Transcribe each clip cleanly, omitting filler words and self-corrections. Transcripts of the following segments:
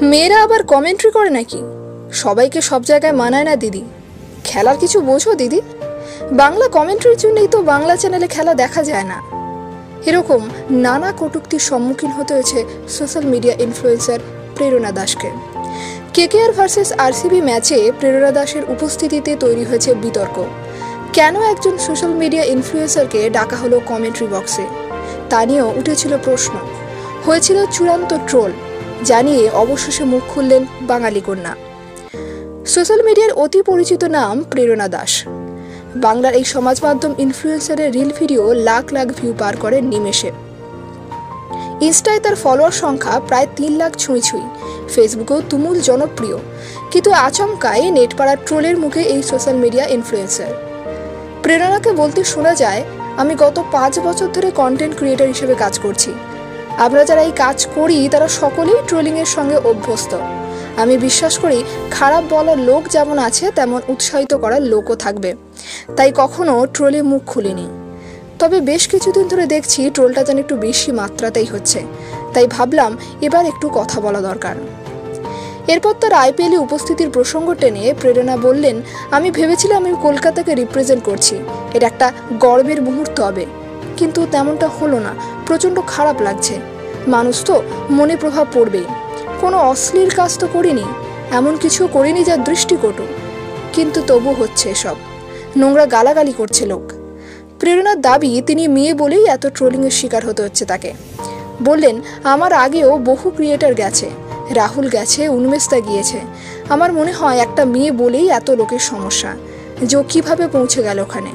মেয়েরা আবার কমেন্ট্রি করে নাকি? সবাইকে সব জায়গায় মানায় না দিদি। খেলার কিছু বোঝো দিদি? বাংলা কমেন্ট্রির জন্যই তো বাংলা চ্যানেলে খেলা দেখা যায় না। এরকম নানা কটূক্তির সম্মুখীন হতে হয়েছে সোশ্যাল মিডিয়া ইনফ্লুয়েন্সার প্রেরণা দাসকে। কেকেআর ভার্সেস আরসিবি ম্যাচে প্রেরণা দাসের উপস্থিতিতে তৈরি হয়েছে বিতর্ক। কেন একজন সোশ্যাল মিডিয়া ইনফ্লুয়েন্সারকে ডাকা হলো কমেন্ট্রি বক্সে, তা নিয়েও উঠেছিল প্রশ্ন। হয়েছিল চূড়ান্ত ট্রোল, জানিয়ে অবশেষে মুখ খুললেন বাঙালি কন্যা। সোশ্যাল মিডিয়ার অতি পরিচিত নাম প্রেরণা দাস। বাংলার এই সমাজ মাধ্যম ইনফ্লুয়েন্সারের reel video lakh lakh view পার করে নিমেষে। ইনস্টায় তার ফলোয়ার সংখ্যা প্রায় 3 লাখ ছুঁই ছুঁই, ফেসবুকেও তুমুল জনপ্রিয়। কিন্তু আচমকাই নেটপাড়ার ট্রোলের মুখে এই সোশ্যাল মিডিয়া ইনফ্লুয়েন্সার। প্রেরণাকে বলতে শোনা যায়, আমি গত 5 বছর ধরে কন্টেন্ট ক্রিয়েটর হিসেবে কাজ করছি। আমরা যারা এই কাজ করি তারা সকলেই ট্রোলিংয়ের সঙ্গে অভ্যস্ত। আমি বিশ্বাস করি খারাপ বলার লোক যেমন আছে তেমন উৎসাহিত করার লোকও থাকবে, তাই কখনো ট্রোলে মুখ খুলিনি। তবে বেশ কিছুদিন ধরে দেখছি ট্রোলটা যেন একটু বেশি মাত্রাতেই হচ্ছে, তাই ভাবলাম এবার একটু কথা বলা দরকার। এরপর তার আইপিএলে উপস্থিতির প্রসঙ্গ টেনে প্রেরণা বললেন, আমি ভেবেছিলাম আমি কলকাতাকে রিপ্রেজেন্ট করছি, এটা একটা গর্বের মুহূর্ত হবে, কিন্তু তেমনটা হলো না। প্রচণ্ড খারাপ লাগছে। মানুষ তো মনে প্রভাব পড়বেই। কোনো অশ্লীল কাজ তো করিনি, এমন কিছু করিনি যার দৃষ্টিকটু, কিন্তু তবু হচ্ছে এসব। নোংরা গালাগালি করছে লোক। প্রেরণার দাবি তিনি মেয়ে বলেই এত ট্রোলিংয়ের শিকার হতে হচ্ছে তাকে। বললেন, আমার আগেও বহু ক্রিয়েটর গেছে, রাহুল গেছে, উন্মেষদা গিয়েছে। আমার মনে হয় একটা মেয়ে বলেই এত লোকের সমস্যা, যে কীভাবে পৌঁছে গেল ওখানে।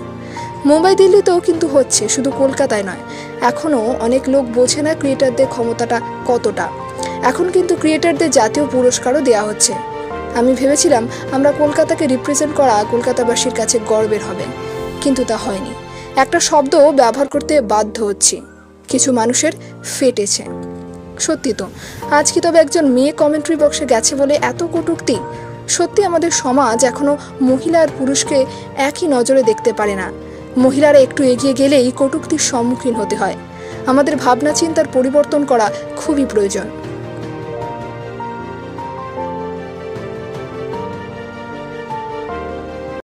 মুম্বাই দিল্লিতেও কিন্তু হচ্ছে, শুধু কলকাতায় নয়। এখনও অনেক লোক বোঝে না ক্রিয়েটারদের ক্ষমতাটা কতটা। এখন কিন্তু ক্রিয়েটারদের জাতীয় পুরস্কারও দেওয়া হচ্ছে। আমি ভেবেছিলাম আমরা কলকাতাকে রিপ্রেজেন্ট করা কলকাতাবাসীর কাছে গর্বের হবে, কিন্তু তা হয়নি। একটা শব্দ ব্যবহার করতে বাধ্য হচ্ছি, কিছু মানুষের ফেটেছে। সত্যি তো, আজ কি তবে একজন মেয়ে কমেন্ট্রি বক্সে গেছে বলে এত কটূক্তি? সত্যি আমাদের সমাজ এখনো মহিলা আর পুরুষকে একই নজরে দেখতে পারে না। মহিলারা একটু এগিয়ে গেলেই কটূক্তির সম্মুখীন হতে হয়। আমাদের ভাবনা চিন্তার পরিবর্তন করা খুবই প্রয়োজন।